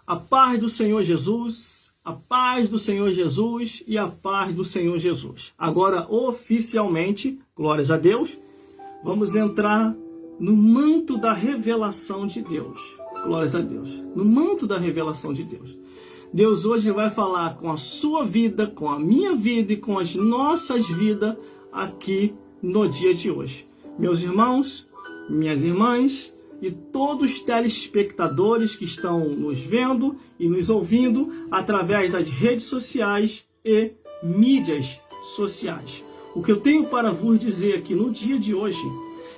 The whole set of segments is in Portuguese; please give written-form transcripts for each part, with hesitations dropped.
A paz do Senhor Jesus, a paz do Senhor Jesus e a paz do Senhor Jesus. Agora, oficialmente, glórias a Deus, vamos entrar no manto da revelação de Deus. Glórias a Deus. No manto da revelação de Deus. Deus hoje vai falar com a sua vida, com a minha vida e com as nossas vidas aqui no dia de hoje. Meus irmãos, minhas irmãs e todos os telespectadores que estão nos vendo e nos ouvindo através das redes sociais e mídias sociais. O que eu tenho para vos dizer aqui no dia de hoje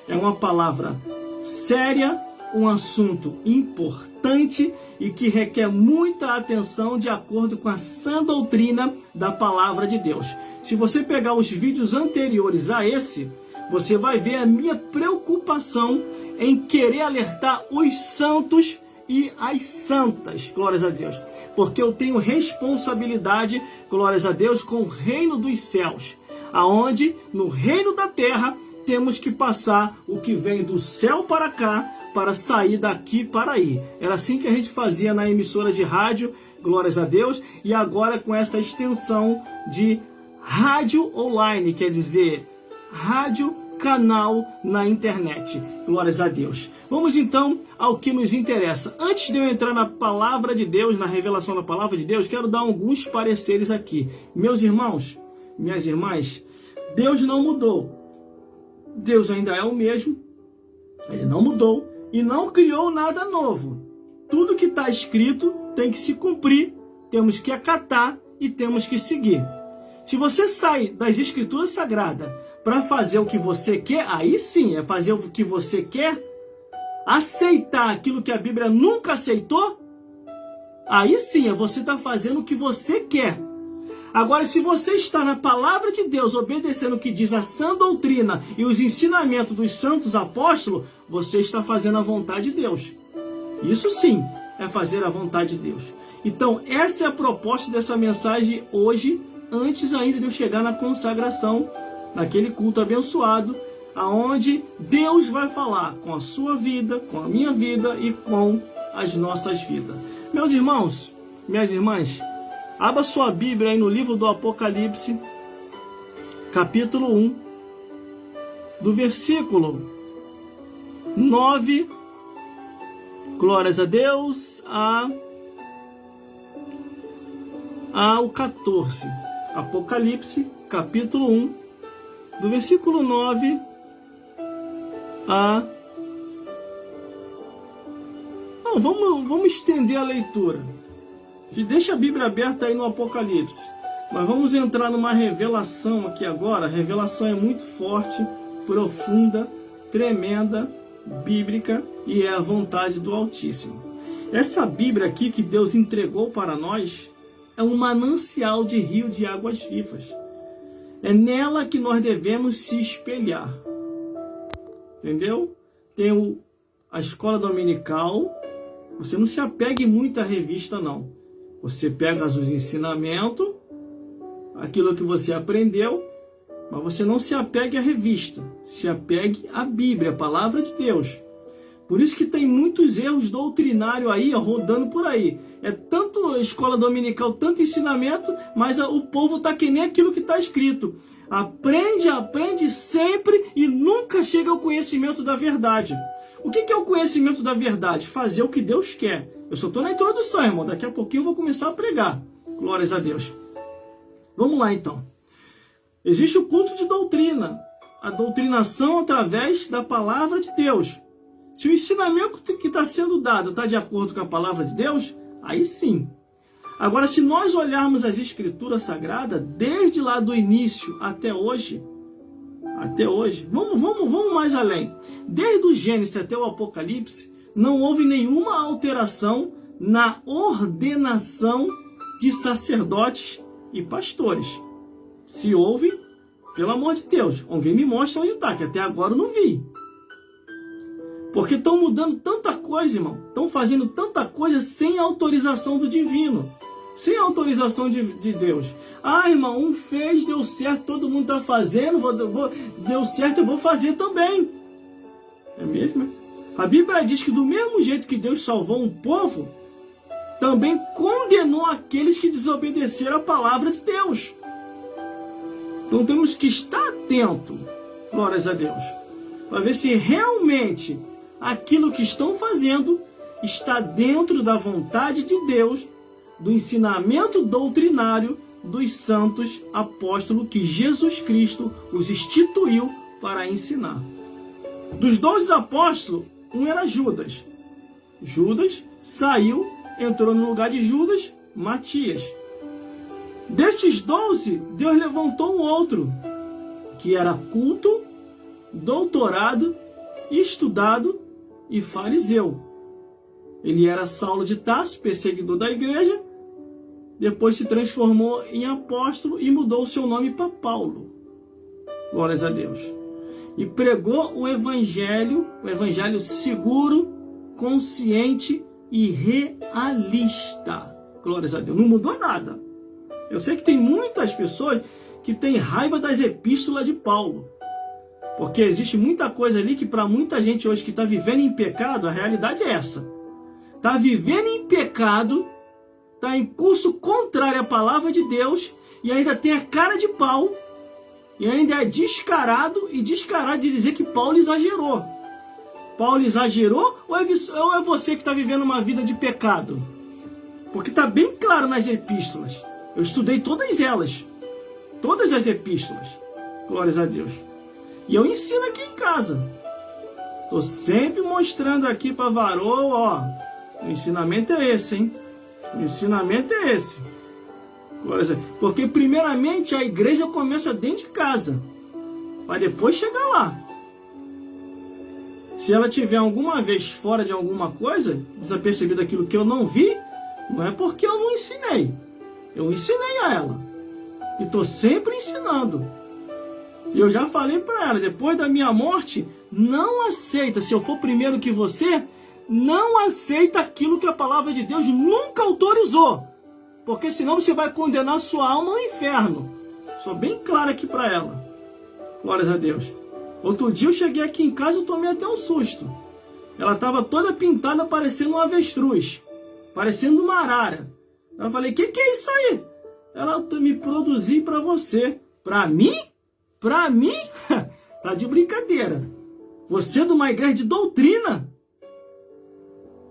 é uma palavra séria, um assunto importante e que requer muita atenção de acordo com a sã doutrina da palavra de Deus. Se você pegar os vídeos anteriores a esse, você vai ver a minha preocupação em querer alertar os santos e as santas, glórias a Deus. Porque eu tenho responsabilidade, glórias a Deus, com o reino dos céus. Aonde, no reino da terra, temos que passar o que vem do céu para cá, para sair daqui para aí. Era assim que a gente fazia na emissora de rádio, glórias a Deus. E agora com essa extensão de rádio online, quer dizer, rádio canal na internet. Glórias a Deus. Vamos então ao que nos interessa. Antes de eu entrar na palavra de Deus, na revelação da palavra de Deus, quero dar alguns pareceres aqui. Meus irmãos, minhas irmãs, Deus não mudou. Deus ainda é o mesmo. Ele não mudou e não criou nada novo. Tudo que está escrito tem que se cumprir, temos que acatar e temos que seguir. Se você sai das escrituras sagradas para fazer o que você quer, aí sim é fazer o que você quer, aceitar aquilo que a Bíblia nunca aceitou, aí sim é você está fazendo o que você quer. Agora, se você está na palavra de Deus, obedecendo o que diz a sã doutrina e os ensinamentos dos santos apóstolos, você está fazendo a vontade de Deus. Isso sim é fazer a vontade de Deus. Então, essa é a proposta dessa mensagem hoje, antes ainda de eu chegar na consagração, naquele culto abençoado, aonde Deus vai falar com a sua vida, com a minha vida e com as nossas vidas. Meus irmãos, minhas irmãs, abra sua Bíblia aí no livro do Apocalipse, capítulo 1, do versículo 9, glórias a Deus, ao 14. Apocalipse, capítulo 1, do versículo 9 a... Não, vamos estender a leitura. Deixa a Bíblia aberta aí no Apocalipse. Mas vamos entrar numa revelação aqui agora. A revelação é muito forte, profunda, tremenda, bíblica e é a vontade do Altíssimo. Essa Bíblia aqui que Deus entregou para nós é um manancial de rio de águas vivas. É nela que nós devemos se espelhar. Entendeu? Tem a escola dominical. Você não se apegue muito à revista, não. Você pega os ensinamentos, aquilo que você aprendeu, mas você não se apegue à revista. Se apegue à Bíblia, a palavra de Deus. Por isso que tem muitos erros doutrinários aí, rodando por aí. É tanto escola dominical, tanto ensinamento, mas o povo está que nem aquilo que está escrito. Aprende sempre e nunca chega ao conhecimento da verdade. O que é o conhecimento da verdade? Fazer o que Deus quer. Eu só estou na introdução, irmão. Daqui a pouquinho eu vou começar a pregar. Glórias a Deus. Vamos lá, então. Existe o culto de doutrina. A doutrinação através da palavra de Deus. Se o ensinamento que está sendo dado está de acordo com a palavra de Deus, aí sim. Agora, se nós olharmos as escrituras sagradas, desde lá do início até hoje, vamos mais além. Desde o Gênesis até o Apocalipse, não houve nenhuma alteração na ordenação de sacerdotes e pastores. Se houve, pelo amor de Deus, alguém me mostra onde está, que até agora eu não vi. Porque estão mudando tanta coisa, irmão. Estão fazendo tanta coisa sem autorização do divino. Sem autorização de Deus. Ah, irmão, um fez, deu certo, todo mundo está fazendo, deu certo, eu vou fazer também. É mesmo? A Bíblia diz que do mesmo jeito que Deus salvou um povo, também condenou aqueles que desobedeceram a palavra de Deus. Então temos que estar atento, glórias a Deus, para ver se realmente aquilo que estão fazendo está dentro da vontade de Deus, do ensinamento doutrinário dos santos apóstolos que Jesus Cristo os instituiu para ensinar. Dos 12 apóstolos, um era Judas. Judas saiu, entrou no lugar de Judas, Matias. Desses 12, Deus levantou um outro, que era culto, doutorado, estudado e fariseu. Ele era Saulo de Tarso, perseguidor da igreja, depois se transformou em apóstolo e mudou seu nome para Paulo. Glórias a Deus. E pregou o evangelho seguro, consciente e realista. Glórias a Deus. Não mudou nada. Eu sei que tem muitas pessoas que têm raiva das epístolas de Paulo. Porque existe muita coisa ali que para muita gente hoje que está vivendo em pecado, a realidade é essa. Está vivendo em pecado, está em curso contrário à palavra de Deus e ainda tem a cara de pau e ainda é descarado de dizer que Paulo exagerou. Paulo exagerou ou é você que está vivendo uma vida de pecado? Porque está bem claro nas epístolas. Eu estudei todas elas. Todas as epístolas. Glórias a Deus. E eu ensino aqui em casa. Estou sempre mostrando aqui para varô, ó. O ensinamento é esse, hein? O ensinamento é esse. Glórias a Deus. Porque primeiramente a igreja começa dentro de casa. Para depois chegar lá. Se ela tiver alguma vez fora de alguma coisa, desapercebido aquilo que eu não vi, não é porque eu não ensinei. Eu ensinei a ela. E estou sempre ensinando. E eu já falei para ela, depois da minha morte, não aceita, se eu for primeiro que você, não aceita aquilo que a palavra de Deus nunca autorizou. Porque senão você vai condenar sua alma ao inferno. Sou bem claro aqui para ela. Glórias a Deus. Outro dia eu cheguei aqui em casa e tomei até um susto. Ela estava toda pintada parecendo um avestruz. Parecendo uma arara. Eu falei, que é isso aí? Ela, me produzi para você. Para mim? Para mim? Tá de brincadeira. Você é de uma igreja de doutrina.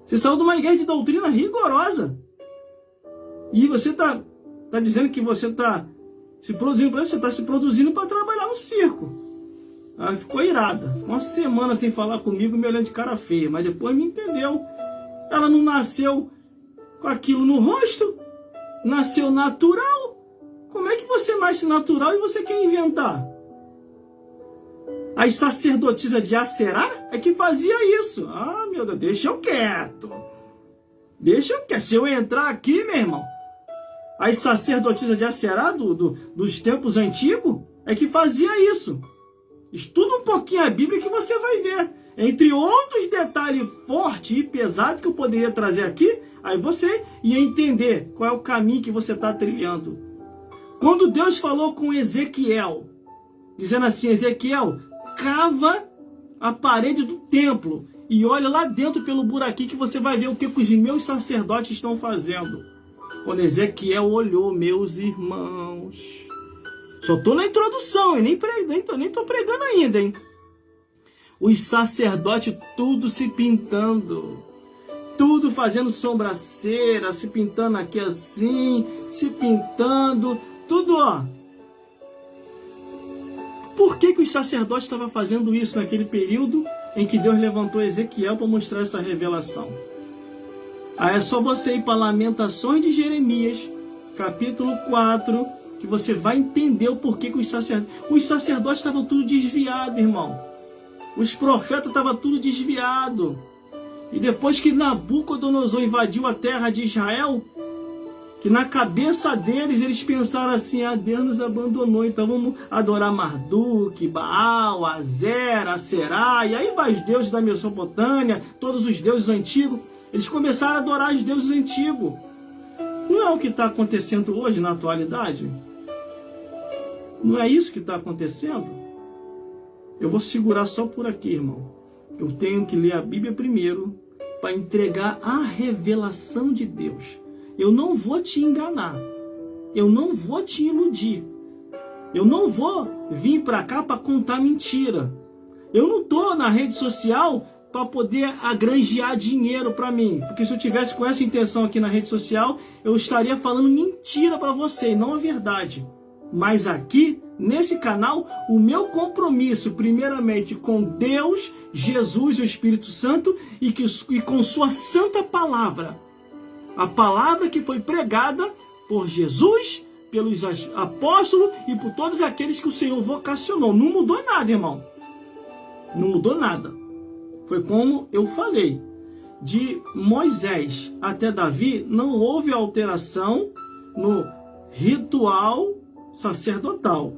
Você saiu de uma igreja de doutrina rigorosa. E você tá dizendo que você tá se produzindo para você está se produzindo para trabalhar no circo. Ela ficou irada. Uma semana sem falar comigo, me olhando de cara feia. Mas depois me entendeu. Ela não nasceu com aquilo no rosto. Nasceu natural. Como é que você nasce natural e você quer inventar? As sacerdotisas de Aserá é que fazia isso. Ah, meu Deus, deixa eu quieto. Deixa eu quieto. Se eu entrar aqui, meu irmão, as sacerdotisas de Aserá dos tempos antigos é que fazia isso. Estuda um pouquinho a Bíblia que você vai ver. Entre outros detalhes fortes e pesados que eu poderia trazer aqui, aí você ia entender qual é o caminho que você está trilhando. Quando Deus falou com Ezequiel, dizendo assim, Ezequiel, cava a parede do templo e olha lá dentro pelo buraquinho que você vai ver o que os meus sacerdotes estão fazendo. Quando Ezequiel olhou, meus irmãos... Só estou na introdução, e nem estou pregando ainda, hein? Os sacerdotes tudo se pintando, tudo fazendo sobrancelha, se pintando aqui assim, se pintando, tudo, ó. Por que os sacerdotes estavam fazendo isso naquele período em que Deus levantou Ezequiel para mostrar essa revelação? Aí é só você ir para Lamentações de Jeremias, capítulo 4, que você vai entender o porquê que os sacerdotes estavam tudo desviado, irmão. Os profetas estavam tudo desviado. E depois que Nabucodonosor invadiu a terra de Israel, que na cabeça deles eles pensaram assim, Deus nos abandonou, então vamos adorar Marduk, Baal, Azera, Aserá, e aí vai os deuses da Mesopotâmia, todos os deuses antigos. Eles começaram a adorar os deuses antigos. Não é o que está acontecendo hoje na atualidade? Não é isso que está acontecendo? Eu vou segurar só por aqui, irmão. Eu tenho que ler a Bíblia primeiro para entregar a revelação de Deus. eu não vou te enganar. Eu não vou te iludir. Eu não vou vir para cá para contar mentira. Eu não estou na rede social para poder agranjear dinheiro para mim. Porque se eu tivesse com essa intenção aqui na rede social, eu estaria falando mentira para você, e não a verdade. Mas aqui, nesse canal, o meu compromisso, primeiramente, com Deus, Jesus e o Espírito Santo, e com sua santa palavra. A palavra que foi pregada por Jesus, pelos apóstolos e por todos aqueles que o Senhor vocacionou. Não mudou nada, irmão. Não mudou nada. Foi como eu falei. De Moisés até Davi, não houve alteração no ritual sacerdotal.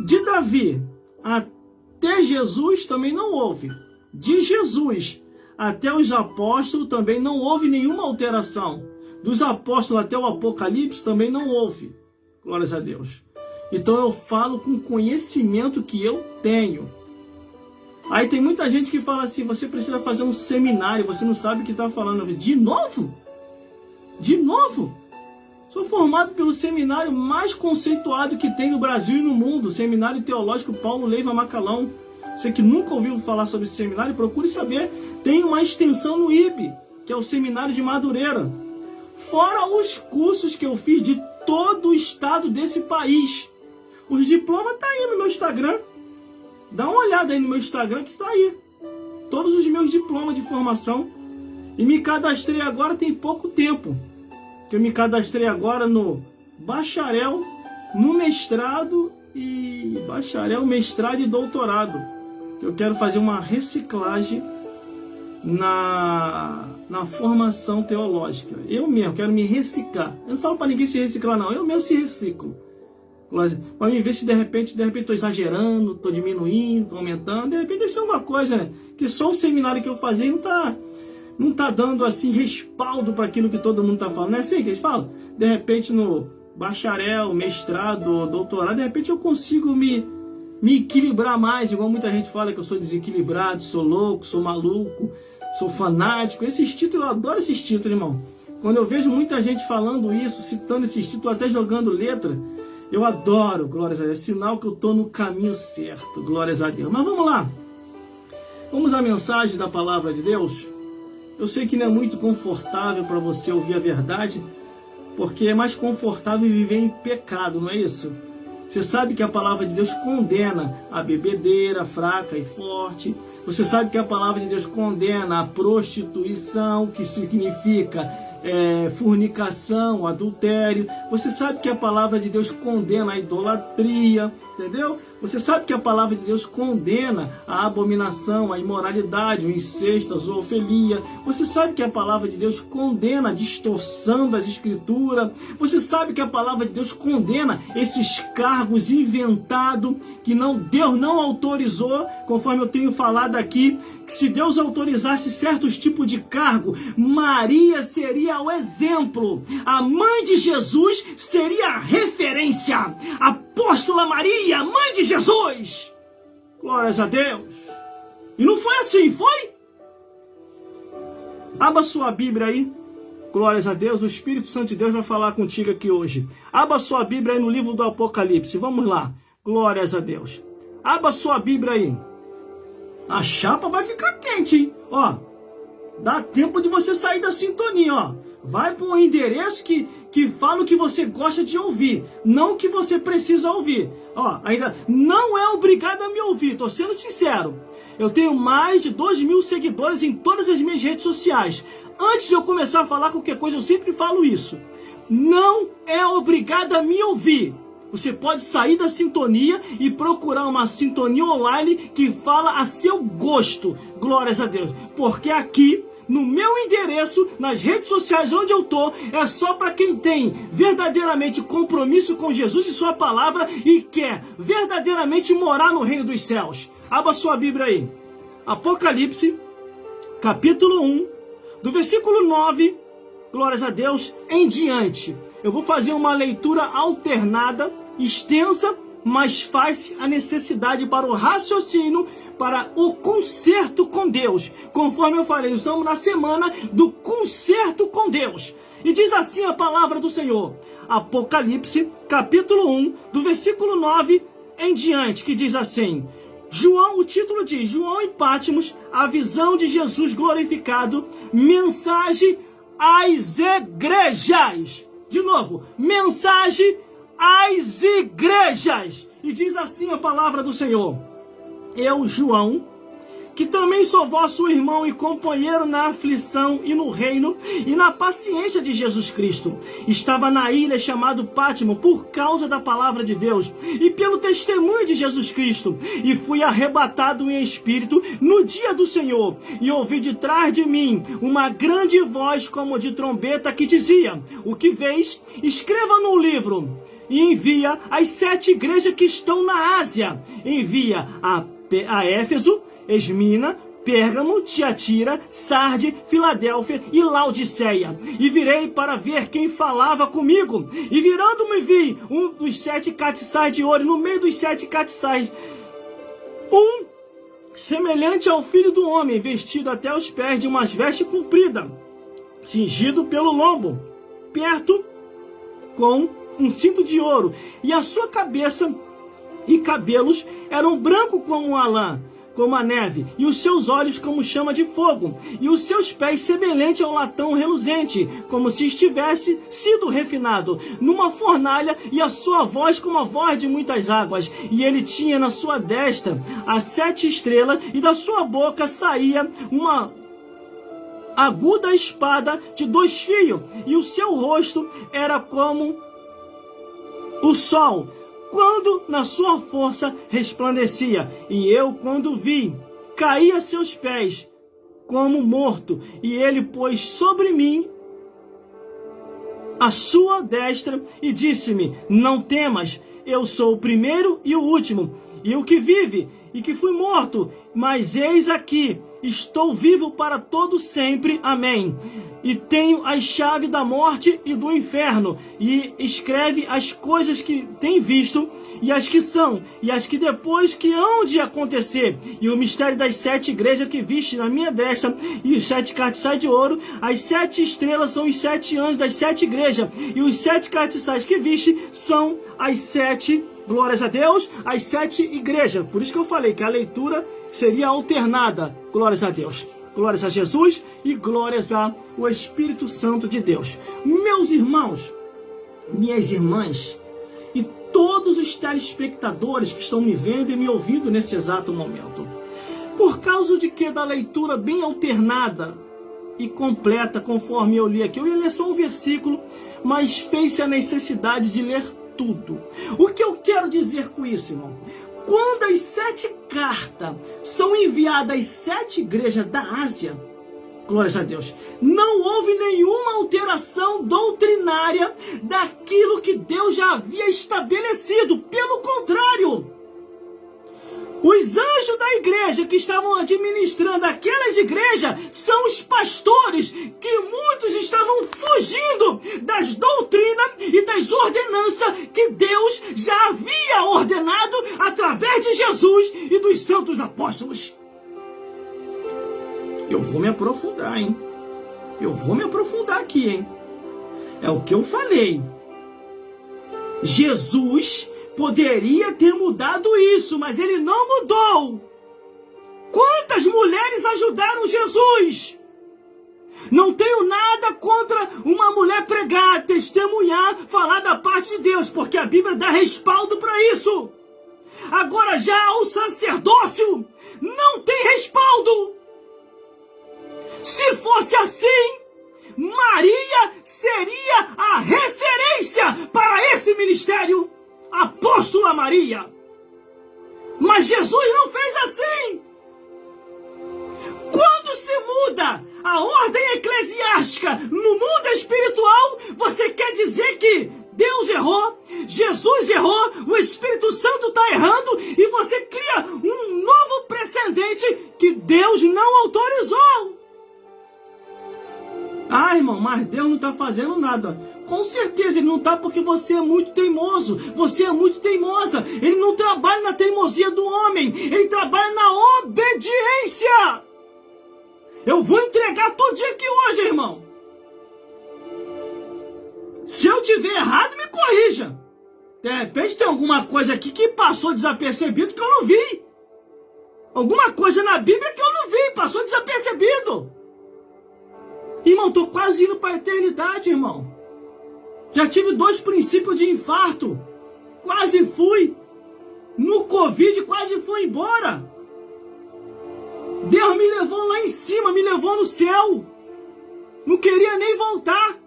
De Davi até Jesus também não houve. De Jesus até os apóstolos também não houve nenhuma alteração. Dos apóstolos até o Apocalipse também não houve. Glórias a Deus. Então eu falo com o conhecimento que eu tenho. Aí tem muita gente que fala assim, você precisa fazer um seminário, você não sabe o que está falando. De novo? De novo? Sou formado pelo seminário mais conceituado que tem no Brasil e no mundo, o Seminário Teológico Paulo Leiva Macalão. Você que nunca ouviu falar sobre esse seminário, procure saber. Tem uma extensão no IB, que é o Seminário de Madureira. Fora os cursos que eu fiz de todo o estado desse país. Os diplomas estão aí no meu Instagram. Dá uma olhada aí no meu Instagram que está aí. Todos os meus diplomas de formação. E me cadastrei agora tem pouco tempo. Que eu me cadastrei agora no bacharel, no mestrado e bacharel, mestrado e doutorado. Eu quero fazer uma reciclagem na formação teológica. Eu mesmo quero me reciclar. Eu não falo para ninguém se reciclar, não. Eu mesmo se reciclo. Para mim ver se de repente estou exagerando, estou diminuindo, estou aumentando. De repente deve ser uma coisa, né? Que só o seminário que eu fazia não tá dando assim respaldo para aquilo que todo mundo está falando. Não é assim que eles falam? De repente no bacharel, mestrado, doutorado, de repente eu consigo me equilibrar mais, igual muita gente fala que eu sou desequilibrado, sou louco, sou maluco, sou fanático. Esses títulos, eu adoro esses títulos, irmão. Quando eu vejo muita gente falando isso, citando esses títulos, até jogando letra, eu adoro, glórias a Deus. É sinal que eu estou no caminho certo, glórias a Deus. Mas vamos lá. Vamos à mensagem da palavra de Deus. Eu sei que não é muito confortável para você ouvir a verdade, porque é mais confortável viver em pecado, não é isso? Você sabe que a palavra de Deus condena a bebedeira fraca e forte. Você sabe que a palavra de Deus condena a prostituição, que significa fornicação, adultério. Você sabe que a palavra de Deus condena a idolatria, entendeu? Você sabe que a palavra de Deus condena a abominação, a imoralidade, o incesto, a zoofilia. Você sabe que a palavra de Deus condena a distorção das escrituras. Você sabe que a palavra de Deus condena esses cargos inventados que Deus não autorizou, conforme eu tenho falado aqui, que se Deus autorizasse certos tipos de cargo, Maria seria o exemplo. A mãe de Jesus seria a referência. Apóstola Maria, mãe de Jesus. Glórias a Deus. E não foi assim, foi? Abra sua Bíblia aí. Glórias a Deus. O Espírito Santo de Deus vai falar contigo aqui hoje. Abra sua Bíblia aí no livro do Apocalipse. Vamos lá. Glórias a Deus. Abra sua Bíblia aí. A chapa vai ficar quente, hein? Ó, dá tempo de você sair da sintonia, ó. Vai para um endereço que fala o que você gosta de ouvir, não o que você precisa ouvir. Ó, ainda não é obrigado a me ouvir, tô sendo sincero. Eu tenho mais de 2.000 seguidores em todas as minhas redes sociais. Antes de eu começar a falar qualquer coisa, eu sempre falo isso. Não é obrigado a me ouvir. Você pode sair da sintonia e procurar uma sintonia online que fala a seu gosto. Glórias a Deus. Porque aqui, no meu endereço, nas redes sociais onde eu tô, é só para quem tem verdadeiramente compromisso com Jesus e sua palavra e quer verdadeiramente morar no reino dos céus. Abra sua Bíblia aí. Apocalipse, capítulo 1, do versículo 9, glórias a Deus, em diante. Eu vou fazer uma leitura alternada, extensa, mas faz a necessidade para o raciocínio, para o conserto com Deus. Conforme eu falei, estamos na semana do conserto com Deus. E diz assim a palavra do Senhor, Apocalipse, capítulo 1, do versículo 9 em diante, que diz assim: João, o título diz, João e Pátimos, a visão de Jesus glorificado, mensagem às igrejas. De novo, mensagem às igrejas. E diz assim a palavra do Senhor: Eu, João, que também sou vosso irmão e companheiro na aflição e no reino e na paciência de Jesus Cristo, estava na ilha chamada Pátimo por causa da palavra de Deus e pelo testemunho de Jesus Cristo, e fui arrebatado em espírito no dia do Senhor, e ouvi de trás de mim uma grande voz como de trombeta que dizia: O que vês, escreva no livro e envia às 7 igrejas que estão na Ásia. Envia a Éfeso, Esmina, Pérgamo, Tiatira, Sarde, Filadélfia e Laodiceia. E virei para ver quem falava comigo. E virando-me vi um dos 7 castiçais de ouro, e no meio dos 7 castiçais, um semelhante ao filho do homem, vestido até os pés de umas vestes compridas, cingido pelo lombo, perto com um cinto de ouro, e a sua cabeça e cabelos eram brancos como a lã, como a neve, e os seus olhos como chama de fogo, e os seus pés semelhante ao latão reluzente, como se estivesse sido refinado numa fornalha, e a sua voz como a voz de muitas águas. E ele tinha na sua destra as 7 estrelas, e da sua boca saía uma aguda espada de 2 fios, e o seu rosto era como o sol, quando na sua força resplandecia. E eu, quando vi, caí a seus pés como morto, e ele pôs sobre mim a sua destra e disse-me: Não temas, eu sou o primeiro e o último, e o que vive, e que fui morto, mas eis aqui, estou vivo para todo sempre. Amém. E tenho as chaves da morte e do inferno. E escreve as coisas que tem visto, e as que são, e as que depois que hão de acontecer. E o mistério das 7 igrejas que viste na minha destra, e os 7 castiçais de ouro. As 7 estrelas são os 7 anjos das 7 igrejas, e os 7 castiçais que viste são as 7, glórias a Deus, as 7 igrejas. Por isso que eu falei que a leitura seria alternada. Glórias a Deus, glórias a Jesus e glórias ao Espírito Santo de Deus. Meus irmãos, minhas irmãs e todos os telespectadores que estão me vendo e me ouvindo nesse exato momento, por causa de que da leitura bem alternada e completa, conforme eu li aqui, eu ia ler só um versículo, mas fez-se a necessidade de ler tudo. O que eu quero dizer com isso, irmão? Quando as 7 cartas são enviadas às 7 igrejas da Ásia, glórias a Deus, não houve nenhuma alteração doutrinária daquilo que Deus já havia estabelecido. Pelo contrário, os anjos da igreja que estavam administrando aquelas igrejas são os pastores, que muitos estavam fugindo das doutrinas e das ordenanças que Deus já havia ordenado através de Jesus e dos santos apóstolos. Eu vou me aprofundar, hein? Eu vou me aprofundar aqui, hein? É o que eu falei. Jesus poderia ter mudado isso, mas ele não mudou. Quantas mulheres ajudaram Jesus? Não tenho nada contra uma mulher pregar, testemunhar, falar da parte de Deus, porque a Bíblia dá respaldo para isso. Agora já o sacerdócio não tem respaldo. Se fosse assim, Maria seria a referência para esse ministério. Apóstola Maria. Mas Jesus não fez assim. Quando se muda a ordem eclesiástica no mundo espiritual, você quer dizer que Deus errou, Jesus errou, o Espírito Santo está errando, e você cria um novo precedente que Deus não autorizou. Ah, irmão, mas Deus não está fazendo nada. Com certeza ele não está, porque você é muito teimoso. Você é muito teimosa. Ele não trabalha na teimosia do homem. Ele trabalha na obediência. Eu vou entregar tudinho aqui hoje, irmão. Se eu tiver errado, me corrija. De repente tem alguma coisa aqui que passou desapercebido que eu não vi. Alguma coisa na Bíblia que eu não vi, passou desapercebido. Irmão, estou quase indo para a eternidade, irmão. Já tive 2 princípios de infarto. Quase fui. No Covid, quase fui embora. Deus me levou lá em cima, me levou no céu. Não queria nem voltar.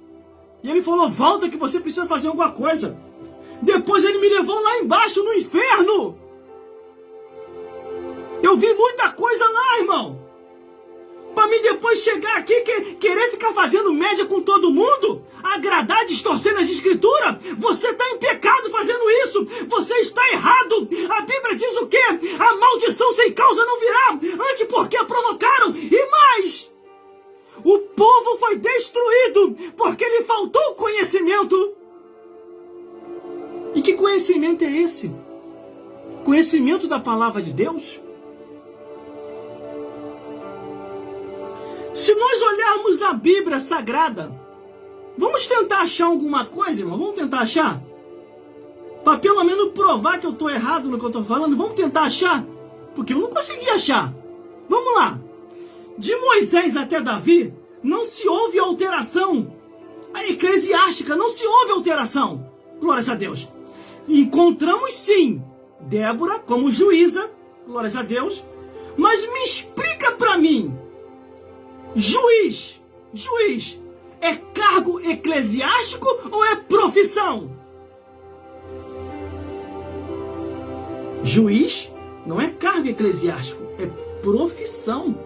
E ele falou, volta que você precisa fazer alguma coisa. Depois ele me levou lá embaixo, no inferno. Eu vi muita coisa lá, irmão. Para mim depois chegar aqui querer ficar fazendo média com todo mundo, agradar, distorcendo as escrituras, você está em pecado fazendo isso, você está errado. A Bíblia diz o quê? A maldição sem causa não virá, antes porque a provocaram. E mais, o povo foi destruído porque lhe faltou conhecimento. E que conhecimento é esse? Conhecimento da palavra de Deus? Se nós olharmos a Bíblia Sagrada, vamos tentar achar alguma coisa, irmão? Vamos tentar achar? Para pelo menos provar que eu estou errado no que eu estou falando, vamos tentar achar? Porque eu não consegui achar. Vamos lá. De Moisés até Davi, não se houve alteração. A eclesiástica, não se houve alteração. Glórias a Deus. Encontramos sim Débora como juíza, glórias a Deus. Mas me explica para mim, juiz é cargo eclesiástico ou é profissão? Juiz não é cargo eclesiástico, é profissão.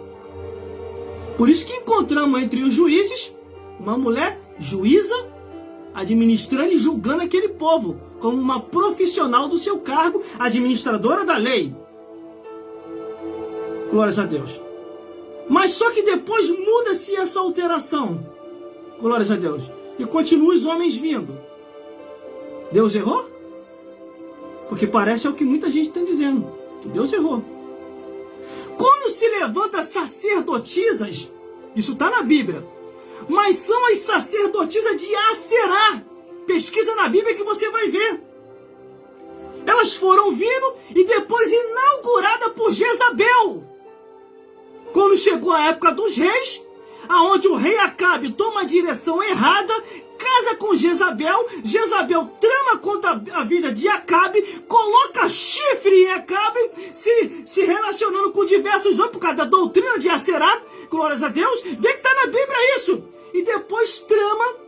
Por isso que encontramos entre os juízes uma mulher juíza, administrando e julgando aquele povo como uma profissional do seu cargo, administradora da lei. Glórias a Deus. Mas só que depois muda-se essa alteração. Glórias a Deus. E continuam os homens vindo. Deus errou? Porque parece é o que muita gente está dizendo, que Deus errou. Quando se levanta sacerdotisas, isso está na Bíblia, mas são as sacerdotisas de Aserá. Pesquisa na Bíblia que você vai ver. Elas foram vindo e depois inaugurada por Jezabel. Quando chegou a época dos reis, aonde o rei Acabe toma a direção errada, casa com Jezabel, Jezabel trama contra a vida de Acabe, coloca chifre em Acabe, se relacionando com diversos homens por causa da doutrina de Aserá, glórias a Deus, vê que está na Bíblia isso, e depois trama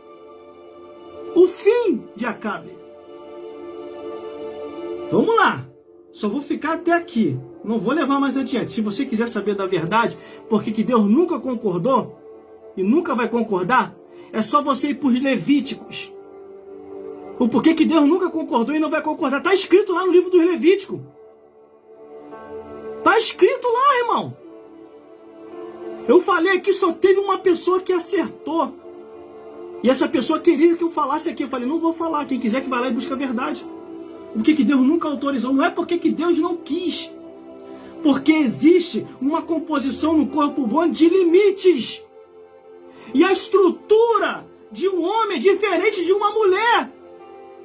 o fim de Acabe. Vamos lá, só vou ficar até aqui, não vou levar mais adiante. Se você quiser saber da verdade, porque que Deus nunca concordou e nunca vai concordar, é só você ir para os Levíticos. O porquê que Deus nunca concordou e não vai concordar. Está escrito lá no livro dos Levíticos. Está escrito lá, irmão. Eu falei aqui, só teve uma pessoa que acertou. E essa pessoa queria que eu falasse aqui. Eu falei, não vou falar. Quem quiser que vá lá e busque a verdade. O que Deus nunca autorizou. Não é porque que Deus não quis. Porque existe uma composição no corpo humano de limites. E a estrutura de um homem é diferente de uma mulher.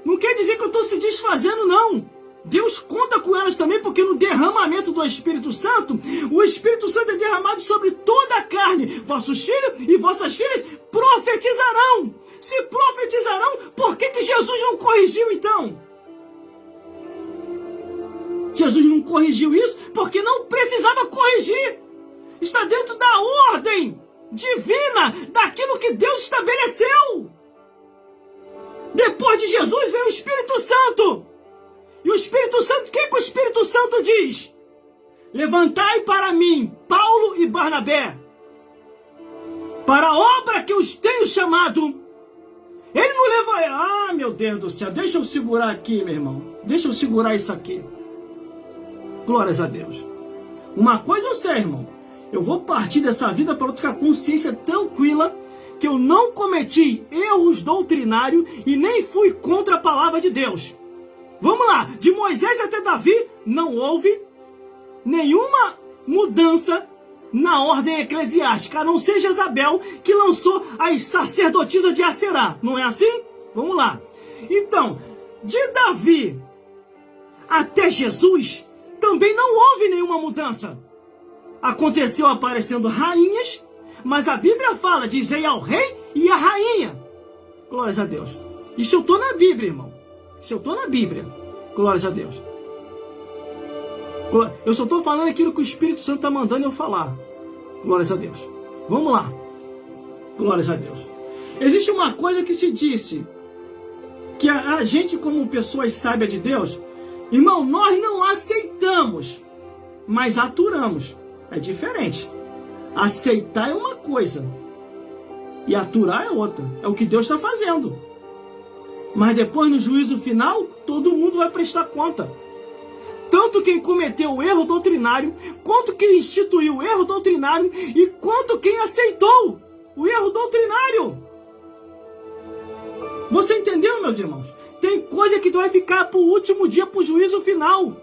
Não quer dizer que eu estou se desfazendo, não. Deus conta com elas também, porque no derramamento do Espírito Santo, o Espírito Santo é derramado sobre toda a carne. Vossos filhos e vossas filhas profetizarão. Se profetizarão, por que Jesus não corrigiu então? Jesus não corrigiu isso porque não precisava corrigir. Está dentro da ordem divina, daquilo que Deus estabeleceu. Depois de Jesus veio o Espírito Santo. E o Espírito Santo, o que o Espírito Santo diz? Levantai para mim Paulo e Barnabé, para a obra que eu os tenho chamado. Ele não leva... Ah, meu Deus do céu, deixa eu segurar aqui, meu irmão. Deixa eu segurar isso aqui. Glórias a Deus. Uma coisa eu sei, irmão. Eu vou partir dessa vida para eu ter a consciência tranquila que eu não cometi erros doutrinários e nem fui contra a palavra de Deus. Vamos lá, de Moisés até Davi, não houve nenhuma mudança na ordem eclesiástica, a não ser Jezabel, que lançou as sacerdotisas de Aserá. Não é assim? Vamos lá. Então, de Davi até Jesus, também não houve nenhuma mudança. Aconteceu aparecendo rainhas, mas a Bíblia fala, dizei ao rei e à rainha. Glórias a Deus. Isso eu estou na Bíblia, irmão. Isso eu estou na Bíblia. Glórias a Deus. Eu só estou falando aquilo que o Espírito Santo está mandando eu falar. Glórias a Deus. Vamos lá. Glórias a Deus. Existe uma coisa que se disse, que a gente como pessoas sábias de Deus, irmão, nós não aceitamos, mas aturamos. É diferente. Aceitar é uma coisa e aturar é outra. É o que Deus está fazendo. Mas depois, no juízo final, todo mundo vai prestar conta. Tanto quem cometeu o erro doutrinário, quanto quem instituiu o erro doutrinário e quanto quem aceitou o erro doutrinário. Você entendeu, meus irmãos? Tem coisa que vai ficar para o último dia, para o juízo final.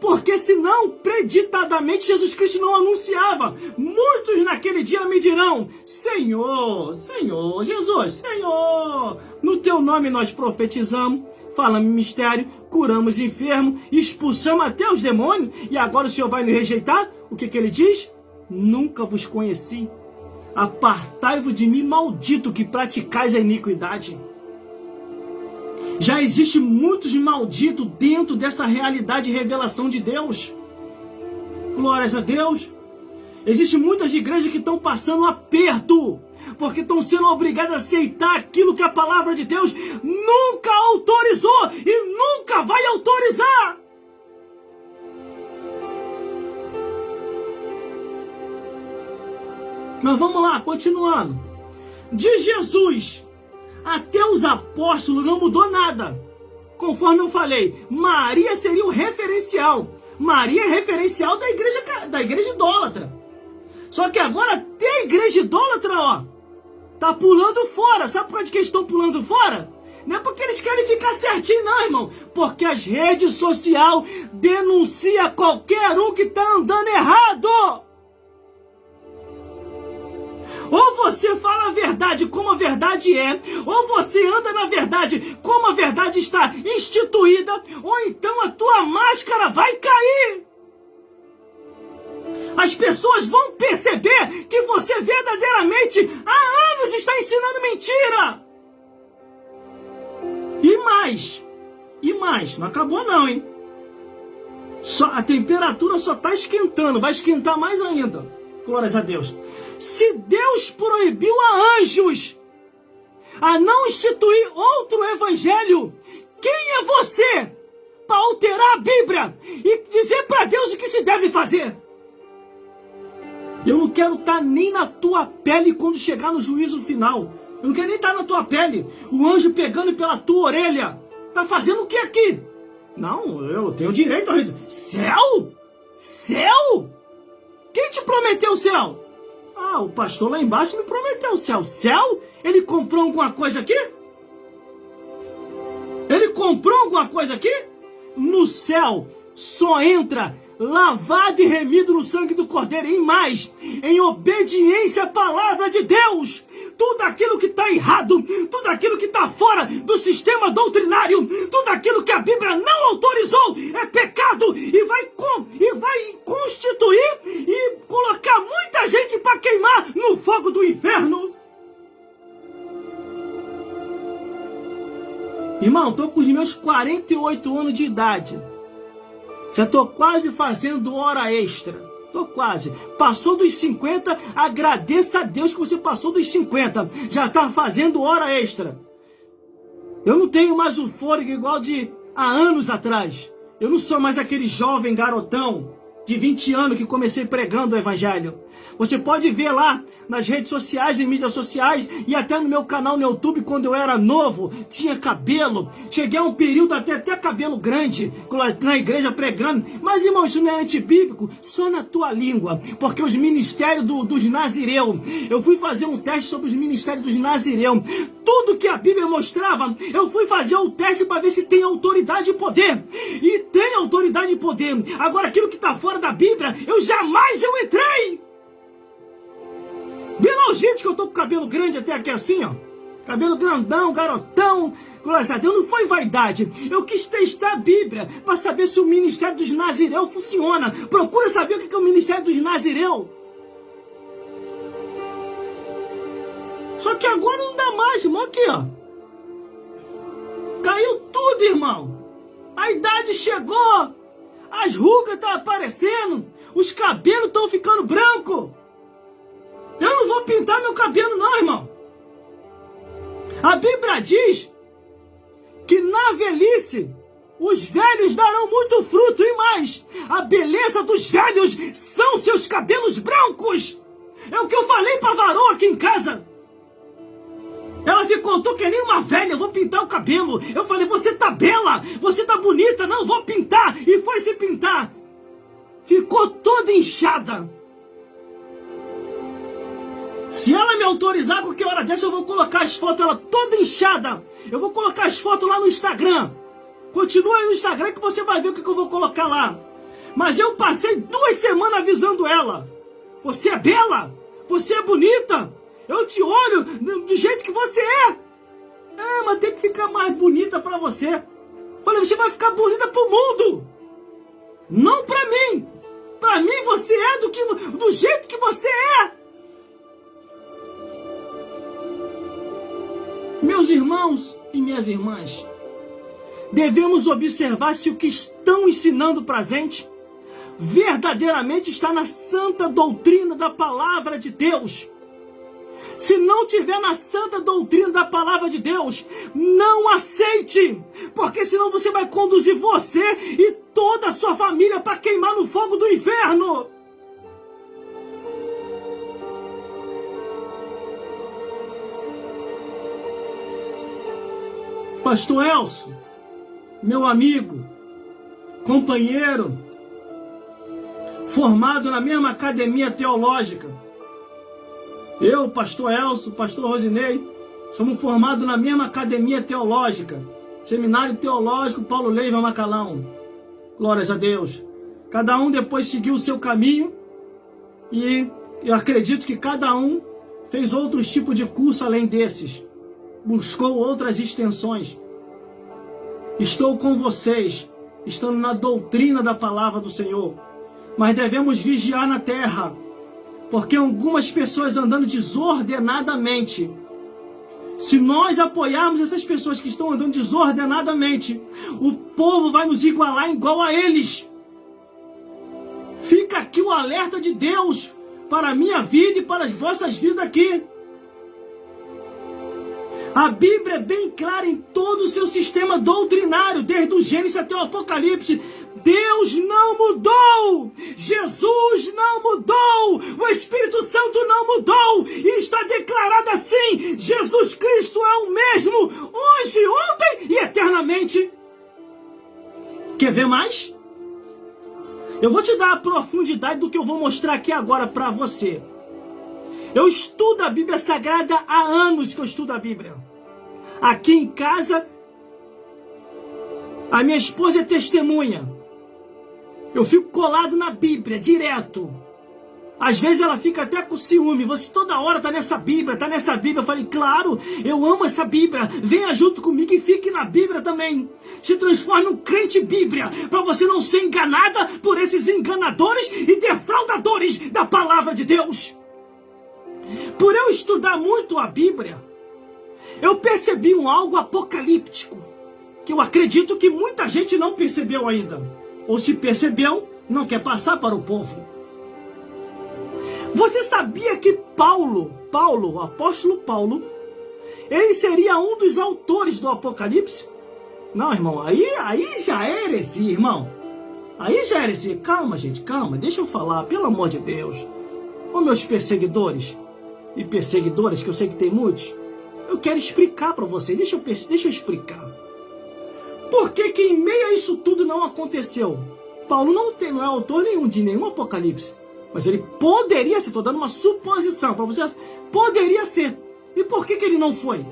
Porque senão, preditadamente, Jesus Cristo não anunciava. Muitos naquele dia me dirão, Senhor, Senhor, Jesus, Senhor, no teu nome nós profetizamos, falamos mistério, curamos enfermos, expulsamos até os demônios, e agora o Senhor vai nos rejeitar? O que ele diz? Nunca vos conheci. Apartai-vos de mim, maldito, que praticais a iniquidade. Já existe muitos malditos dentro dessa realidade e revelação de Deus. Glórias a Deus. Existem muitas igrejas que estão passando aperto, porque estão sendo obrigadas a aceitar aquilo que a palavra de Deus nunca autorizou e nunca vai autorizar. Mas vamos lá, continuando. De Jesus até os apóstolos não mudou nada. Conforme eu falei, Maria seria o referencial. Maria é referencial da igreja idólatra. Só que agora até a igreja idólatra, ó, tá pulando fora. Sabe por causa de que eles estão pulando fora? Não é porque eles querem ficar certinho, não, irmão. Porque as redes sociais denunciam qualquer um que tá andando errado. Ou você fala a verdade como a verdade é, ou você anda na verdade como a verdade está instituída, ou então a tua máscara vai cair. As pessoas vão perceber que você verdadeiramente há anos está ensinando mentira. E mais, não acabou não, hein? A temperatura só está esquentando, vai esquentar mais ainda. Glórias a Deus. Se Deus proibiu a anjos a não instituir outro evangelho, quem é você para alterar a Bíblia e dizer para Deus o que se deve fazer? Eu não quero estar nem na tua pele quando chegar no juízo final. Eu não quero nem estar na tua pele. O anjo pegando pela tua orelha. Tá fazendo o que aqui? Não, eu tenho direito ao rei. Céu? Céu? Quem te prometeu o céu? Ah, o pastor lá embaixo me prometeu o céu. Céu? Ele comprou alguma coisa aqui? Ele comprou alguma coisa aqui? No céu só entra lavado e remido no sangue do Cordeiro, e mais, em obediência à palavra de Deus. Tudo aquilo que está errado, tudo aquilo que está fora do sistema doutrinário, tudo aquilo que a Bíblia não autorizou é pecado e vai constituir e colocar muita gente para queimar no fogo do inferno. Irmão, estou com os meus 48 anos de idade. Já estou quase fazendo hora extra. Estou quase. Passou dos 50, agradeça a Deus que você passou dos 50. Já está fazendo hora extra. Eu não tenho mais o fôlego igual de há anos atrás. Eu não sou mais aquele jovem garotão de 20 anos que comecei pregando o evangelho. Você pode ver lá nas redes sociais, em mídias sociais e até no meu canal no YouTube, quando eu era novo, tinha cabelo. Cheguei a um período até cabelo grande na igreja pregando. Mas, irmão, isso não é antibíblico, só na tua língua. Porque os ministérios dos nazireus, eu fui fazer um teste sobre os ministérios dos nazireus. Tudo que a Bíblia mostrava, eu fui fazer o teste para ver se tem autoridade e poder. E tem autoridade e poder. Agora, aquilo que está fora da Bíblia, eu jamais entrei. Vê lá o gente que eu tô com cabelo grande até aqui assim, ó. Cabelo grandão, garotão. Glória a Deus, não foi vaidade. Eu quis testar a Bíblia para saber se o ministério dos nazireus funciona. Procura saber o que é o ministério dos nazireus. Só que agora não dá mais, irmão. Aqui, ó. Caiu tudo, irmão. A idade chegou. As rugas estão aparecendo. Os cabelos estão ficando brancos. Eu não vou pintar meu cabelo não, irmão. A Bíblia diz que na velhice os velhos darão muito fruto e mais. A beleza dos velhos são seus cabelos brancos. É o que eu falei pra varoa aqui em casa. Ela ficou, tô que nem uma velha, eu vou pintar o cabelo. Eu falei, você tá bela, você tá bonita, não, vou pintar. E foi se pintar. Ficou toda inchada. Se ela me autorizar, qualquer hora dessa eu vou colocar as fotos, ela toda inchada. Eu vou colocar as fotos lá no Instagram. Continua aí no Instagram que você vai ver o que eu vou colocar lá. Mas eu passei 2 semanas avisando ela. Você é bela, você é bonita. Eu te olho do jeito que você é. É, mas tem que ficar mais bonita pra você. Falei, você vai ficar bonita pro mundo. Não pra mim. Pra mim você é do jeito que você é. Meus irmãos e minhas irmãs, devemos observar se o que estão ensinando pra gente verdadeiramente está na santa doutrina da palavra de Deus. Se não tiver na santa doutrina da palavra de Deus, não aceite, porque senão você vai conduzir você e toda a sua família para queimar no fogo do inferno. Pastor Elcio, meu amigo, companheiro, formado na mesma academia teológica. Eu, pastor Elcio, pastor Rosinei, somos formados na mesma academia teológica. Seminário Teológico Paulo Leiva Macalão. Glórias a Deus. Cada um depois seguiu o seu caminho e eu acredito que cada um fez outros tipos de curso além desses. Buscou outras extensões. Estou com vocês, estando na doutrina da palavra do Senhor. Mas devemos vigiar na terra, porque algumas pessoas andando desordenadamente. Se nós apoiarmos essas pessoas que estão andando desordenadamente, o povo vai nos igualar igual a eles. Fica aqui o alerta de Deus para a minha vida e para as vossas vidas aqui. A Bíblia é bem clara em todo o seu sistema doutrinário, desde o Gênesis até o Apocalipse. Deus não mudou, Jesus não mudou, o Espírito Santo não mudou, e está declarado assim: Jesus Cristo é o mesmo, hoje, ontem e eternamente. Quer ver mais? Eu vou te dar a profundidade do que eu vou mostrar aqui agora para você. Eu estudo a Bíblia Sagrada há anos que eu estudo a Bíblia. Aqui em casa, a minha esposa é testemunha. Eu fico colado na Bíblia, direto. Às vezes ela fica até com ciúme. Você toda hora tá nessa Bíblia, tá nessa Bíblia. Eu falei, claro, eu amo essa Bíblia. Venha junto comigo e fique na Bíblia também. Se transforme um crente Bíblia, para você não ser enganada por esses enganadores e defraudadores da palavra de Deus. Por eu estudar muito a Bíblia, eu percebi algo apocalíptico, que eu acredito que muita gente não percebeu ainda. Ou se percebeu, não quer passar para o povo. Você sabia que Paulo, o apóstolo Paulo, ele seria um dos autores do Apocalipse? Não, irmão, aí já é heresia, irmão. Aí já é heresia. Calma, gente, calma, deixa eu falar, pelo amor de Deus. Ô meus perseguidores e perseguidoras, que eu sei que tem muitos, eu quero explicar para vocês, deixa eu explicar. Por que que em meio a isso tudo não aconteceu? Paulo não é autor de nenhum Apocalipse, mas ele poderia ser, estou dando uma suposição para vocês, poderia ser. E por que que ele não foi?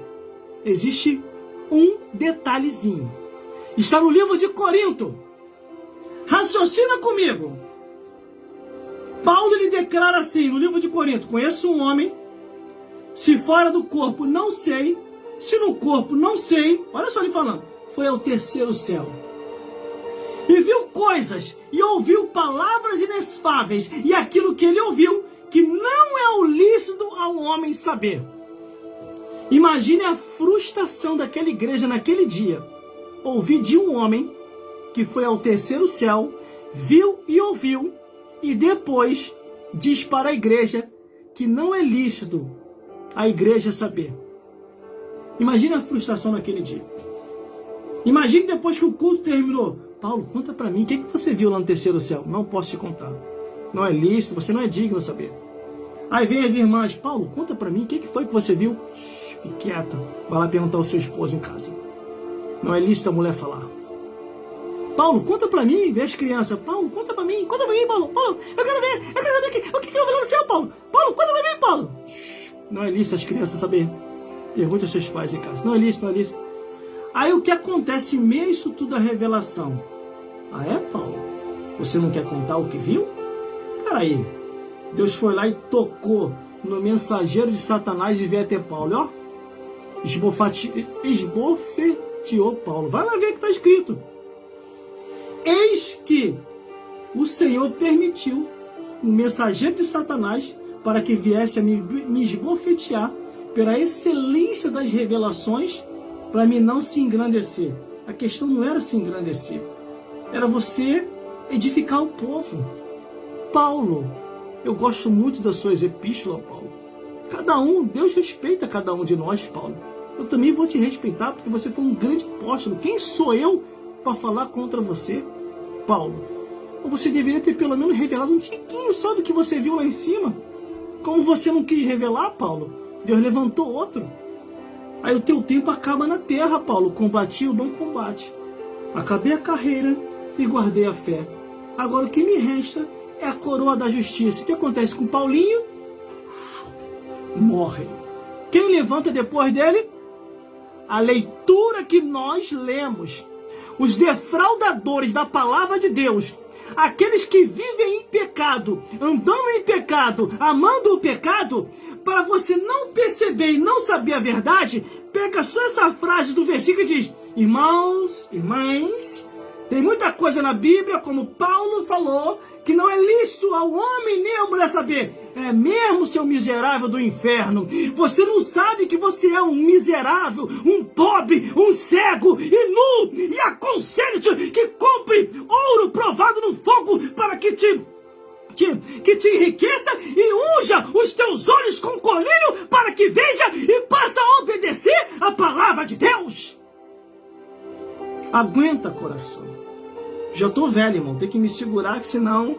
Existe um detalhezinho. Está no livro de Corinto. Raciocina comigo. Paulo lhe declara assim, no livro de Corinto: conheço um homem, se fora do corpo não sei, se no corpo não sei, olha só ele falando, foi ao terceiro céu. E viu coisas, e ouviu palavras inefáveis, e aquilo que ele ouviu, que não é o lícito ao homem saber. Imagine a frustração daquela igreja naquele dia. Ouvir de um homem que foi ao terceiro céu, viu e ouviu, e depois diz para a igreja que não é lícito a igreja saber. Imagine a frustração naquele dia. Imagine depois que o culto terminou. Paulo, conta para mim, o que você viu lá no terceiro céu? Não posso te contar. Não é lícito, você não é digno de saber. Aí vem as irmãs: Paulo, conta para mim, o que foi que você viu? Fique quieto, vai lá perguntar ao seu esposo em casa. Não é lícito a mulher falar. Paulo, conta pra mim, vê as crianças. Paulo, conta pra mim, Paulo. Paulo, eu quero saber o que eu vi lá no céu, Paulo. Paulo, conta pra mim, Paulo. Não é lícito as crianças saber. Pergunta aos seus pais em casa. Não é lícito, não é lícito. Aí o que acontece em meio a isso tudo, a revelação? Ah, é, Paulo? Você não quer contar o que viu? Peraí. Deus foi lá e tocou no mensageiro de Satanás e veio até Paulo, ó. Esbofeteou Paulo. Vai lá ver o que está escrito. Eis que o Senhor permitiu um mensageiro de Satanás para que viesse a me esbofetear pela excelência das revelações, para mim não se engrandecer. A questão não era se engrandecer, era você edificar o povo. Paulo, eu gosto muito das suas epístolas, Paulo. Cada um, Deus respeita cada um de nós, Paulo. Eu também vou te respeitar porque você foi um grande apóstolo. Quem sou eu para falar contra você, Paulo? Ou você deveria ter pelo menos revelado um tiquinho só do que você viu lá em cima. Como você não quis revelar, Paulo, Deus levantou outro. Aí o teu tempo acaba na terra, Paulo. Combati o bom combate. Acabei a carreira e guardei a fé. Agora o que me resta é a coroa da justiça. O que acontece com Paulinho? Morre. Quem levanta depois dele? A leitura que nós lemos. Os defraudadores da palavra de Deus. Aqueles que vivem em pecado, andando em pecado, amando o pecado. Para você não perceber e não saber a verdade, pega só essa frase do versículo e diz: irmãos, irmãs, tem muita coisa na Bíblia, como Paulo falou, que não é lícito ao homem nem à mulher saber. É mesmo, seu miserável do inferno. Você não sabe que você é um miserável, um pobre, um cego e nu. E aconselho-te que compre ouro provado no fogo para que te enriqueça e unja os teus olhos com colírio para que veja e passe a obedecer a palavra de Deus. Aguenta, coração. Já tô velho, irmão. Tem que me segurar, que senão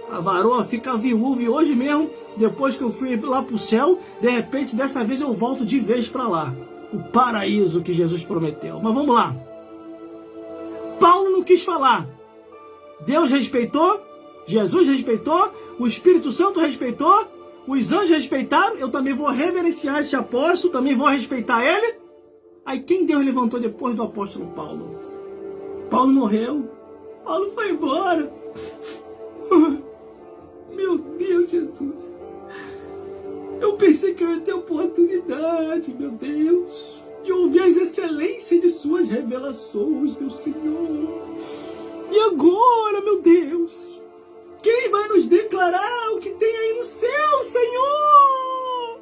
a varoa fica viúva. E hoje mesmo, depois que eu fui lá pro céu, de repente, dessa vez eu volto de vez para lá. O paraíso que Jesus prometeu. Mas vamos lá. Paulo não quis falar. Deus respeitou, Jesus respeitou, o Espírito Santo respeitou, os anjos respeitaram. Eu também vou reverenciar esse apóstolo, também vou respeitar ele. Aí quem Deus levantou depois do apóstolo Paulo? Paulo morreu. Paulo foi embora. Meu Deus, Jesus. Eu pensei que eu ia ter oportunidade, meu Deus, de ouvir as excelências de suas revelações, meu Senhor. E agora, meu Deus, quem vai nos declarar o que tem aí no céu, Senhor?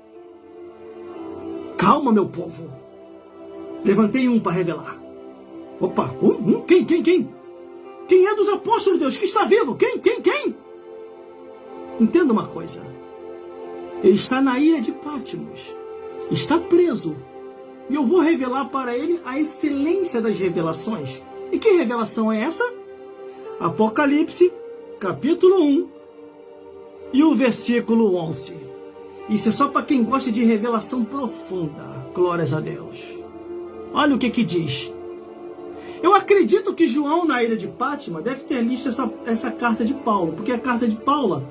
Calma, meu povo. Levantei um para revelar. Opa, quem? Quem é dos apóstolos de Deus que está vivo? Quem? Entenda uma coisa. Ele está na ilha de Patmos. Está preso. E eu vou revelar para ele a excelência das revelações. E que revelação é essa? Apocalipse, capítulo 1 e o versículo 11. Isso é só para quem gosta de revelação profunda. Glórias a Deus. Olha o que diz. Eu acredito que João, na ilha de Pátima, deve ter lido essa carta de Paulo, porque a carta de Paulo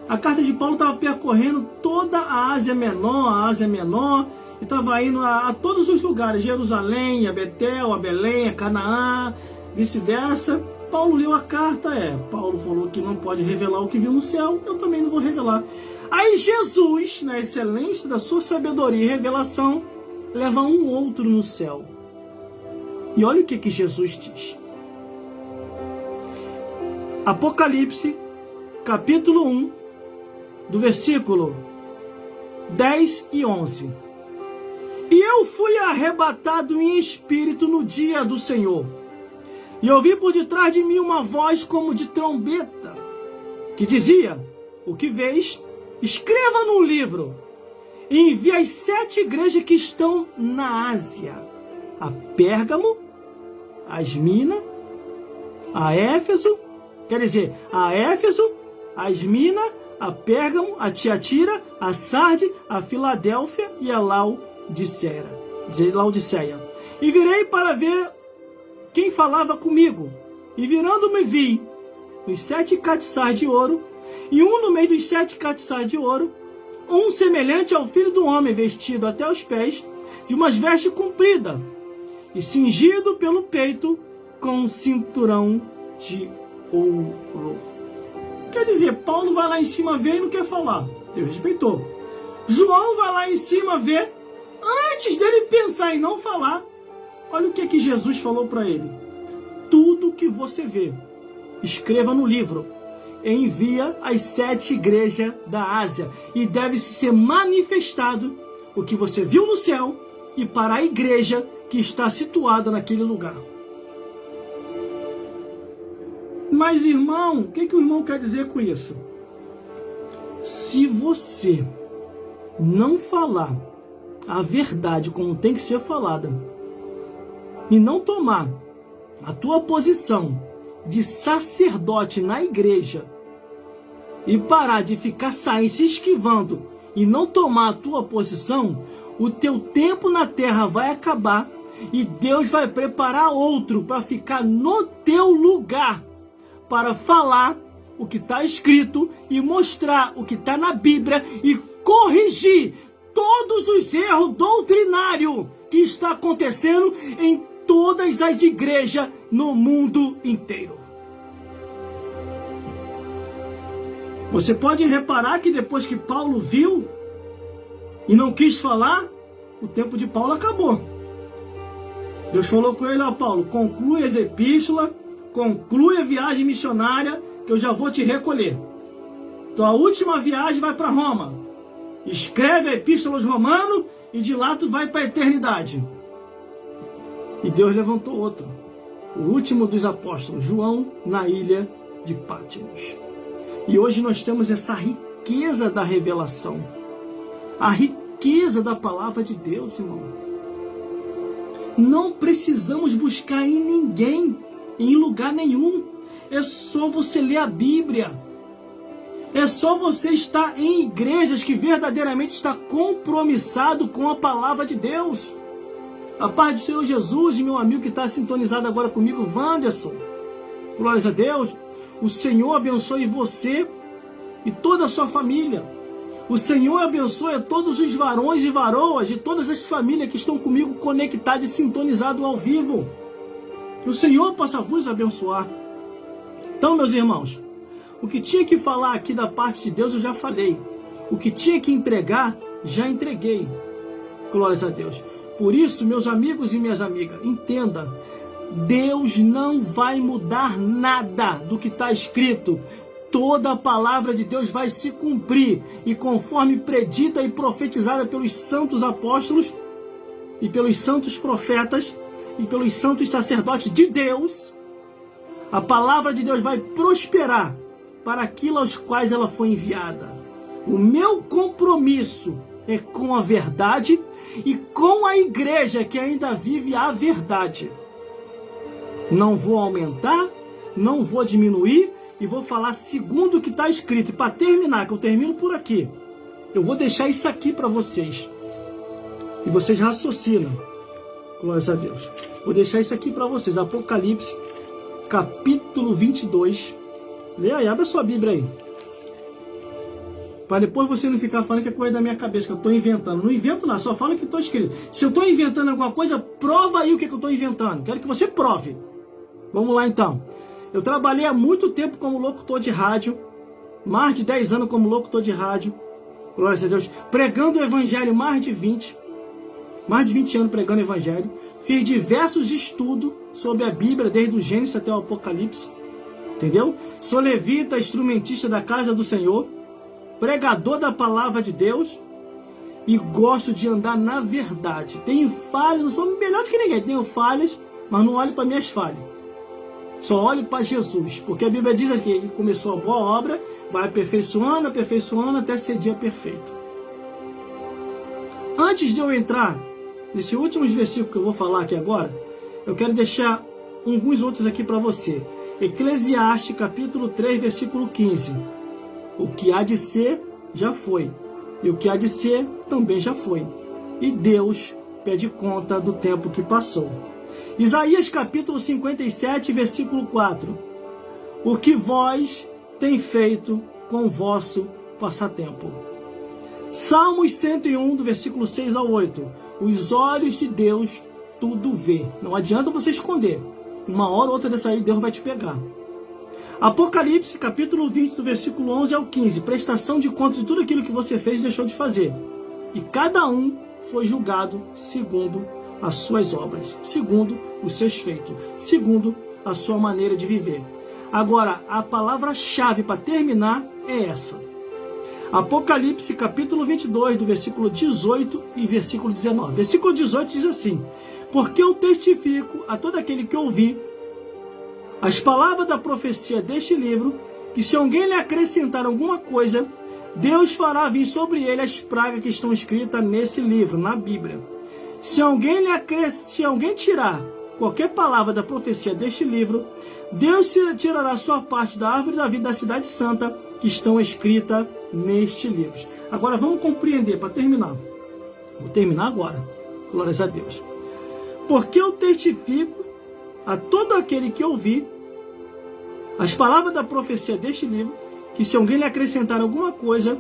estava percorrendo toda a Ásia Menor, e estava indo a todos os lugares, Jerusalém, a Betel, a Belém, a Canaã, vice-versa. Paulo leu a carta, Paulo falou que não pode revelar o que viu no céu, eu também não vou revelar. Aí Jesus, na excelência da sua sabedoria e revelação, leva um outro no céu. E olha o que Jesus diz. Apocalipse, capítulo 1, do versículo 10 e 11. E eu fui arrebatado em espírito no dia do Senhor, e ouvi por detrás de mim uma voz como de trombeta, que dizia: o que vês, escreva num livro, e envie às 7 igrejas que estão na Ásia: a Pérgamo, a Esmina, a Éfeso, a Esmina, a Pérgamo, a Tiatira, a Sarde, a Filadélfia e a Laodiceia. E virei para ver quem falava comigo, e virando-me vi os 7 castiçais de ouro, e um no meio dos 7 castiçais de ouro, um semelhante ao Filho do Homem, vestido até os pés de umas vestes compridas, e cingido pelo peito com um cinturão de ouro. Quer dizer, Paulo vai lá em cima ver e não quer falar. Deus respeitou. João vai lá em cima ver, antes dele pensar em não falar. Olha o que Jesus falou para ele. Tudo que você vê, escreva no livro, envia às 7 igrejas da Ásia, e deve ser manifestado o que você viu no céu e para a igreja que está situada naquele lugar. Mas, irmão, o que o irmão quer dizer com isso? Se você não falar a verdade como tem que ser falada, e não tomar a tua posição de sacerdote na igreja, e parar de ficar saindo, se esquivando, e não tomar a tua posição, o teu tempo na terra vai acabar, e Deus vai preparar outro para ficar no teu lugar, para falar o que está escrito e mostrar o que está na Bíblia e corrigir todos os erros doutrinários que está acontecendo em todas as igrejas no mundo inteiro. Você pode reparar que depois que Paulo viu e não quis falar, o tempo de Paulo acabou. Deus falou com ele: Paulo, conclui as epístolas, conclui a viagem missionária, que eu já vou te recolher. Tua última viagem vai para Roma. Escreve a epístola aos Romanos e de lá tu vai para a eternidade. E Deus levantou outro, o último dos apóstolos, João, na ilha de Pátimos. E hoje nós temos essa riqueza da revelação, a riqueza da palavra de Deus, irmão. Não precisamos buscar em ninguém, em lugar nenhum. É só você ler a Bíblia. É só você estar em igrejas que verdadeiramente está compromissado com a palavra de Deus. A paz do Senhor Jesus e meu amigo que está sintonizado agora comigo, Wanderson. Glórias a Deus. O Senhor abençoe você e toda a sua família. O Senhor abençoe a todos os varões e varoas de todas as famílias que estão comigo conectados e sintonizados ao vivo. Que o Senhor possa vos abençoar. Então, meus irmãos, o que tinha que falar aqui da parte de Deus eu já falei. O que tinha que entregar, já entreguei. Glórias a Deus. Por isso, meus amigos e minhas amigas, entenda, Deus não vai mudar nada do que está escrito. Toda a palavra de Deus vai se cumprir. E conforme predita e profetizada pelos santos apóstolos, e pelos santos profetas, e pelos santos sacerdotes de Deus, a palavra de Deus vai prosperar para aquilo aos quais ela foi enviada. O meu compromisso é com a verdade e com a igreja que ainda vive a verdade. Não vou aumentar, não vou diminuir e vou falar segundo o que está escrito. E para terminar, que eu termino por aqui, eu vou deixar isso aqui para vocês. E vocês raciocinam. Glórias a Deus. Vou deixar isso aqui para vocês. Apocalipse, capítulo 22. Lê aí, abre a sua Bíblia aí. Para depois você não ficar falando que é coisa da minha cabeça, que eu estou inventando. Não invento nada, só falo que estou escrito. Se eu estou inventando alguma coisa, prova aí o que eu estou inventando. Quero que você prove. Vamos lá então. Eu trabalhei há muito tempo como locutor de rádio. Mais de 10 anos como locutor de rádio. Glórias a Deus. Pregando o evangelho mais de 20 anos pregando o evangelho. Fiz diversos estudos sobre a Bíblia, desde o Gênesis até o Apocalipse. Entendeu? Sou levita, instrumentista da casa do Senhor. Pregador da palavra de Deus. E gosto de andar na verdade. Tenho falhas, não sou melhor do que ninguém. Tenho falhas, mas não olho para minhas falhas. Só olho para Jesus. Porque a Bíblia diz que ele começou a boa obra, vai aperfeiçoando, aperfeiçoando até ser dia perfeito. Antes de eu entrar nesse último versículo que eu vou falar aqui agora, eu quero deixar alguns outros aqui para você. Eclesiastes capítulo 3, versículo 15. O que há de ser, já foi. E o que há de ser, também já foi. E Deus pede conta do tempo que passou. Isaías capítulo 57, versículo 4. O que vós tem feito com o vosso passatempo. Salmos 101, do versículo 6 ao 8. Os olhos de Deus tudo vê. Não adianta você esconder. Uma hora ou outra dessa aí, Deus vai te pegar. Apocalipse, capítulo 20, do versículo 11 ao 15. Prestação de contas de tudo aquilo que você fez e deixou de fazer. E cada um foi julgado segundo as suas obras, segundo os seus feitos, segundo a sua maneira de viver. Agora, a palavra-chave para terminar é essa. Apocalipse, capítulo 22, do versículo 18 e versículo 19. Versículo 18 diz assim: porque eu testifico a todo aquele que ouvi as palavras da profecia deste livro, que se alguém lhe acrescentar alguma coisa, Deus fará vir sobre ele as pragas que estão escritas nesse livro, na Bíblia. Se alguém tirar qualquer palavra da profecia deste livro, Deus tirará sua parte da árvore da vida da cidade santa, que estão escritas neste livro. Agora vamos compreender, para terminar. Vou terminar agora. Glórias a Deus. Porque eu testifico a todo aquele que ouvir as palavras da profecia deste livro, que se alguém lhe acrescentar alguma coisa,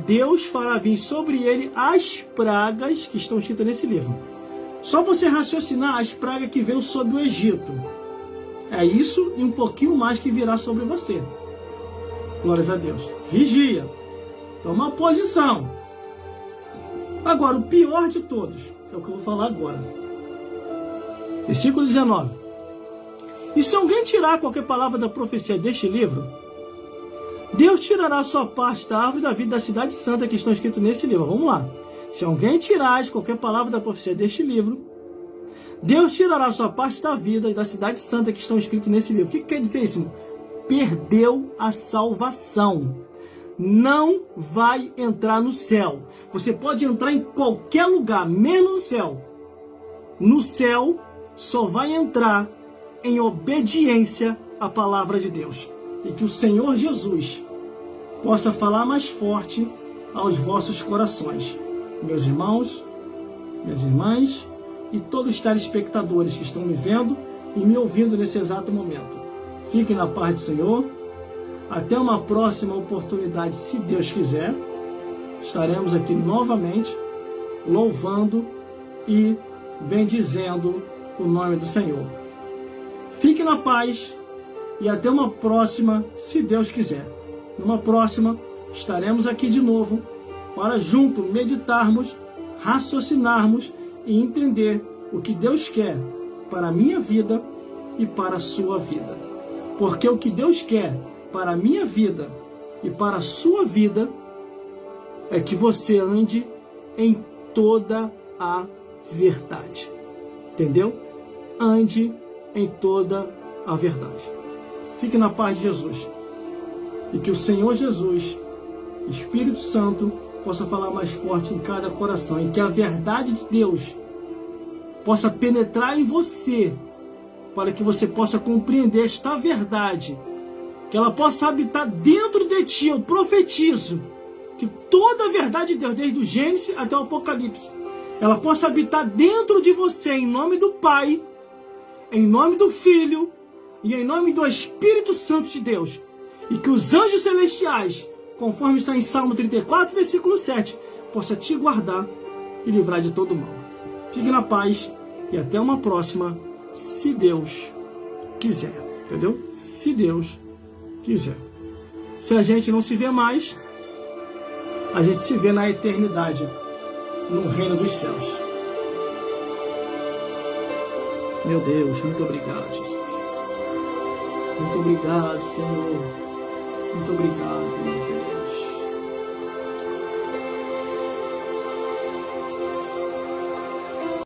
Deus fará vir sobre ele as pragas que estão escritas nesse livro. Só você raciocinar as pragas que veio sobre o Egito. É isso e um pouquinho mais que virá sobre você. Glórias a Deus. Vigia. Toma posição. Agora, o pior de todos, é o que eu vou falar agora. Versículo 19. E se alguém tirar qualquer palavra da profecia deste livro, Deus tirará a sua parte da árvore da vida da cidade santa que estão escritos nesse livro. Vamos lá. Se alguém tirar qualquer palavra da profecia deste livro, Deus tirará a sua parte da vida e da cidade santa que estão escritos nesse livro. O que quer dizer isso? Perdeu a salvação. Não vai entrar no céu. Você pode entrar em qualquer lugar, menos no céu. No céu, só vai entrar em obediência à palavra de Deus. E que o Senhor Jesus possa falar mais forte aos vossos corações. Meus irmãos, minhas irmãs e todos os telespectadores que estão me vendo e me ouvindo nesse exato momento. Fiquem na paz do Senhor. Até uma próxima oportunidade, se Deus quiser. Estaremos aqui novamente louvando e bendizendo o nome do Senhor. Fique na paz e até uma próxima, se Deus quiser. Numa próxima, estaremos aqui de novo para juntos meditarmos, raciocinarmos e entender o que Deus quer para a minha vida e para a sua vida. Porque o que Deus quer para a minha vida e para a sua vida é que você ande em toda a verdade. Entendeu? Ande em toda a verdade. Fique na paz de Jesus. E que o Senhor Jesus, Espírito Santo, possa falar mais forte em cada coração. E que a verdade de Deus possa penetrar em você para que você possa compreender esta verdade, que ela possa habitar dentro de ti. Eu profetizo que toda a verdade de Deus, desde o Gênesis até o Apocalipse, ela possa habitar dentro de você, em nome do Pai, em nome do Filho e em nome do Espírito Santo de Deus. E que os anjos celestiais, conforme está em Salmo 34, versículo 7, possa te guardar e livrar de todo mal. Fique na paz e até uma próxima, se Deus quiser. Entendeu? Se Deus quiser. Se a gente não se vê mais, a gente se vê na eternidade, no reino dos céus. Meu Deus, muito obrigado, Jesus. Muito obrigado, Senhor. Muito obrigado, meu Deus.